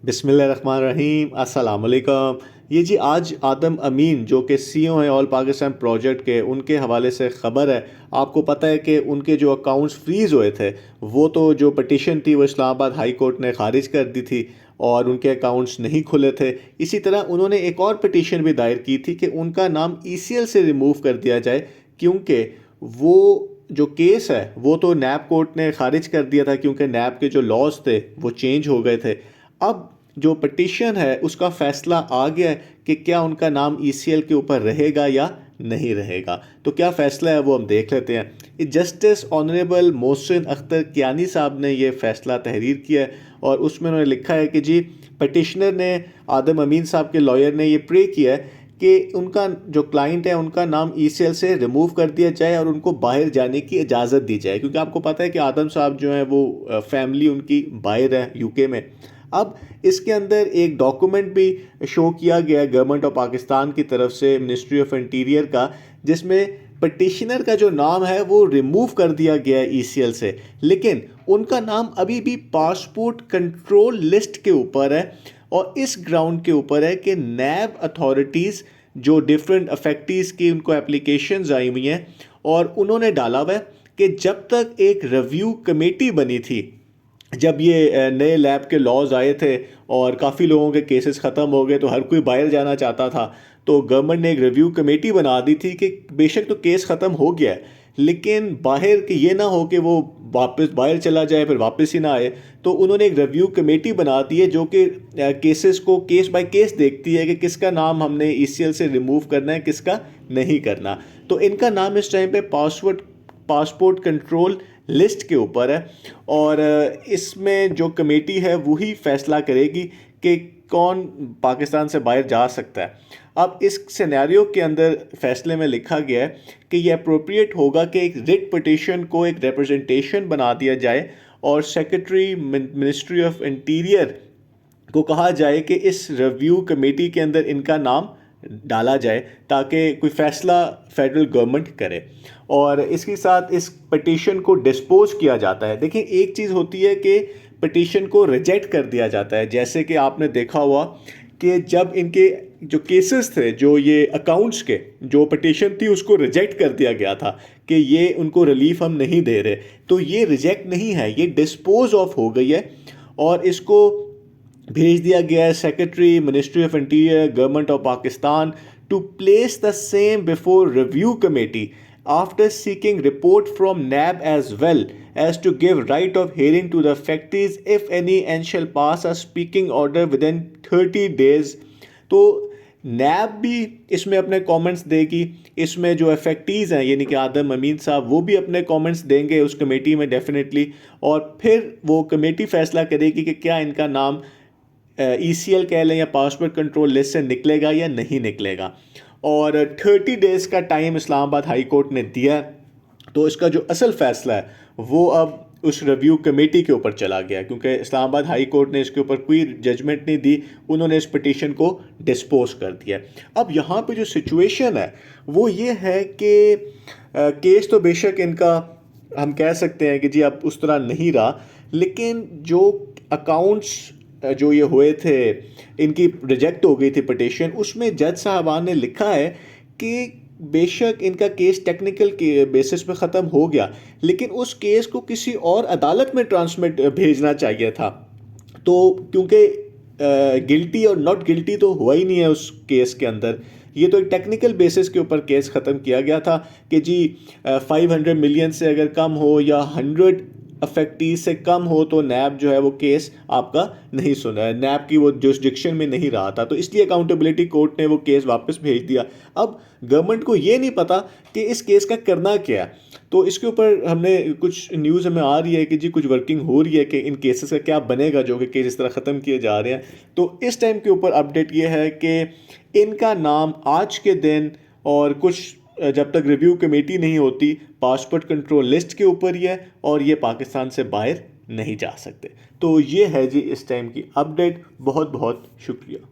बिस्मिल्लाहिर्रहमानिर्रहीम, अस्सलाम वालेकुम। ये जी आज आदम अमीन जो कि सीईओ हैं ऑल पाकिस्तान प्रोजेक्ट के, उनके हवाले से ख़बर है। आपको पता है कि उनके जो अकाउंट्स फ्रीज़ हुए थे, वो तो जो पटिशन थी वो इस्लामाबाद हाई कोर्ट ने ख़ारिज कर दी थी और उनके अकाउंट्स नहीं खुले थे। इसी तरह उन्होंने एक और पटिशन भी दायर की थी कि उनका नाम ईसीएल से रिमूव कर दिया जाए, क्योंकि वो जो केस है वो तो नैब कोर्ट ने ख़ारिज कर दिया था, क्योंकि नैब के जो लॉज थे वो चेंज हो गए थे। अब जो पटिशन है उसका फैसला आ गया है कि क्या उनका नाम ईसीएल के ऊपर रहेगा या नहीं रहेगा। तो क्या फ़ैसला है वो हम देख लेते हैं। जस्टिस ऑनरेबल मोहसिन अख्तर कियानी साहब ने ये फ़ैसला तहरीर किया है और उसमें उन्होंने लिखा है कि जी पटिशनर ने, आदम अमीन साहब के लॉयर ने ये प्रे किया है कि उनका जो क्लाइंट है उनका नाम ईसीएल से रिमूव कर दिया जाए और उनको बाहर जाने की इजाज़त दी जाए, क्योंकि आपको पता है कि आदम साहब जो हैं वो फैमिली उनकी बाहर है यूके में। अब इसके अंदर एक डॉक्यूमेंट भी शो किया गया है गवर्नमेंट ऑफ पाकिस्तान की तरफ से, मिनिस्ट्री ऑफ इंटीरियर का, जिसमें पटिशनर का जो नाम है वो रिमूव कर दिया गया है ईसीएल से, लेकिन उनका नाम अभी भी पासपोर्ट कंट्रोल लिस्ट के ऊपर है। और इस ग्राउंड के ऊपर है कि नैब अथॉरिटीज़ जो डिफरेंट अफेक्टीज़ की उनको एप्लीकेशंस आई हुई हैं और उन्होंने डाला हुआ है कि जब तक एक रिव्यू कमेटी बनी थी, जब ये नए लैब के लॉज आए थे और काफ़ी लोगों के केसेस ख़त्म हो गए तो हर कोई बाहर जाना चाहता था, तो गवर्नमेंट ने एक रिव्यू कमेटी बना दी थी कि बेशक तो केस ख़त्म हो गया है, लेकिन बाहर कि ये ना हो कि वो वापस बाहर चला जाए फिर वापस ही ना आए। तो उन्होंने एक रिव्यू कमेटी बना दी है जो कि केसेस को केस बाय केस देखती है कि किसका नाम हमने ईसीएल से रिमूव करना है, किसका नहीं करना। तो इनका नाम इस टाइम पे पासपोर्ट कंट्रोल लिस्ट के ऊपर है और इसमें जो कमेटी है वही फैसला करेगी कि कौन पाकिस्तान से बाहर जा सकता है। अब इस सिनेरियो के अंदर फैसले में लिखा गया है कि यह अप्रोप्रिएट होगा कि एक रिट पिटीशन को एक रिप्रेजेंटेशन बना दिया जाए और सेक्रेटरी मिनिस्ट्री ऑफ इंटीरियर को कहा जाए कि इस रिव्यू कमेटी के अंदर इनका नाम डाला जाए ताकि कोई फैसला फेडरल गवर्नमेंट करे और इसके साथ इस पटिशन को डिस्पोज किया जाता है। देखिए, एक चीज़ होती है कि पटिशन को रिजेक्ट कर दिया जाता है, जैसे कि आपने देखा हुआ कि जब इनके जो केसेस थे, जो ये अकाउंट्स के जो पटिशन थी उसको रिजेक्ट कर दिया गया था कि ये उनको रिलीफ हम नहीं दे रहे, तो ये रिजेक्ट नहीं है, ये डिस्पोज ऑफ हो गई है और इसको भेज दिया गया है secretary ministry of interior government of Pakistan to place the same before review committee after seeking report from NAB as well as to give right of hearing to the factories if any and shall pass a speaking order within 30 days। तो नैब भी इसमें अपने comments देगी, इसमें जो अफेक्टीज़ हैं यानी कि आदम अमीन साहब वो भी अपने कमेंट्स देंगे उस कमेटी में डेफिनेटली, और फिर वो कमेटी फ़ैसला करेगी कि क्या इनका नाम ईसीएल कह लें या पासपोर्ट कंट्रोल लिस्ट से निकलेगा या नहीं निकलेगा। और 30 डेज़ का टाइम इस्लामाबाद हाई कोर्ट ने दिया है, तो इसका जो असल फ़ैसला है वो अब उस रिव्यू कमेटी के ऊपर चला गया, क्योंकि इस्लामाबाद हाई कोर्ट ने इसके ऊपर कोई जजमेंट नहीं दी, उन्होंने इस पिटीशन को डिस्पोज कर दिया। अब यहाँ पे जो सिचुएशन है वो ये है कि केस तो बेशक इनका हम कह सकते हैं कि जी अब उस तरह नहीं रहा, लेकिन जो अकाउंट्स जो ये हुए थे इनकी रिजेक्ट हो गई थी पिटीशन, उसमें जज साहबान ने लिखा है कि बेशक इनका केस टेक्निकल के बेसिस पे ख़त्म हो गया, लेकिन उस केस को किसी और अदालत में ट्रांसमिट भेजना चाहिए था। तो क्योंकि गिल्टी और नॉट गिल्टी तो हुआ ही नहीं है उस केस के अंदर, ये तो एक टेक्निकल बेसिस के ऊपर केस ख़त्म किया गया था कि जी 500 मिलियन से अगर कम हो या 100 अफेक्टीज से कम हो तो नैब जो है वो केस आपका नहीं सुना है, नैब की वो जुरिस्डिक्शन में नहीं रहा था, तो इसलिए अकाउंटेबिलिटी कोर्ट ने वो केस वापस भेज दिया। अब गवर्नमेंट को ये नहीं पता कि इस केस का करना क्या है, तो इसके ऊपर हमने कुछ न्यूज़ हमें आ रही है कि जी कुछ वर्किंग हो रही है कि इन केसेस का क्या बनेगा जो कि केस इस तरह ख़त्म किए जा रहे हैं। तो इस टाइम के ऊपर अपडेट ये है कि इनका नाम आज के दिन और कुछ जब तक रिव्यू कमेटी नहीं होती पासपोर्ट कंट्रोल लिस्ट के ऊपर ही है और ये पाकिस्तान से बाहर नहीं जा सकते। तो ये है जी इस टाइम की अपडेट। बहुत बहुत शुक्रिया।